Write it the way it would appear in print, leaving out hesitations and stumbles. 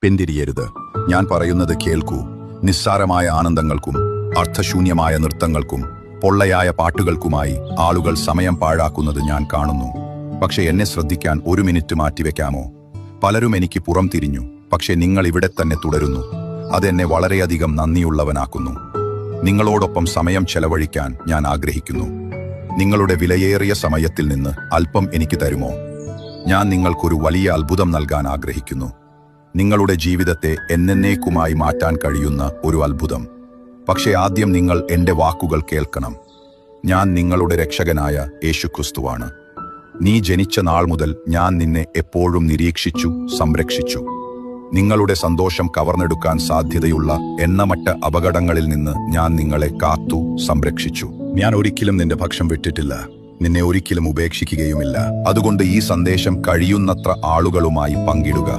പിന്തിരിയരുത്. ഞാൻ പറയുന്നത് കേൾക്കൂ. നിസ്സാരമായ ആനന്ദങ്ങൾക്കും അർത്ഥശൂന്യമായ നൃത്തങ്ങൾക്കും പൊള്ളയായ പാട്ടുകൾക്കുമായി ആളുകൾ സമയം പാഴാക്കുന്നത് ഞാൻ കാണുന്നു. പക്ഷെ എന്നെ ശ്രദ്ധിക്കാൻ 1 മിനിറ്റ് മാറ്റിവെക്കാമോ? പലരും എനിക്ക് പുറം തിരിഞ്ഞു, പക്ഷെ നിങ്ങൾ ഇവിടെ തന്നെ തുടരുന്നു. അതെന്നെ വളരെയധികം നന്ദിയുള്ളവനാക്കുന്നു. നിങ്ങളോടൊപ്പം സമയം ചെലവഴിക്കാൻ ഞാൻ ആഗ്രഹിക്കുന്നു. നിങ്ങളുടെ വിലയേറിയ സമയത്തിൽ നിന്ന് അല്പം എനിക്ക് തരുമോ? ഞാൻ നിങ്ങൾക്കൊരു വലിയ അത്ഭുതം നൽകാൻ ആഗ്രഹിക്കുന്നു. നിങ്ങളുടെ ജീവിതത്തെ എന്നേക്കുമായി മാറ്റാൻ കഴിയുന്ന ഒരു അത്ഭുതം. പക്ഷേ ആദ്യം നിങ്ങൾ എൻ്റെ വാക്കുകൾ കേൾക്കണം. ഞാൻ നിങ്ങളുടെ രക്ഷകനായ യേശുക്രിസ്തുവാണ്. നീ ജനിച്ച നാൾ മുതൽ ഞാൻ നിന്നെ എപ്പോഴും നിരീക്ഷിച്ചു, സംരക്ഷിച്ചു. നിങ്ങളുടെ സന്തോഷം കവർന്നെടുക്കാൻ സാധ്യതയുള്ള എണ്ണമറ്റ അപകടങ്ങളിൽ നിന്ന് ഞാൻ നിങ്ങളെ കാത്തു, സംരക്ഷിച്ചു. ഞാൻ ഒരിക്കലും നിന്റെ പക്ഷം വിട്ടിട്ടില്ല, നിന്നെ ഒരിക്കലും ഉപേക്ഷിക്കുകയുമില്ല. അതുകൊണ്ട് ഈ സന്ദേശം കഴിയുന്നത്ര ആളുകളുമായി പങ്കിടുക.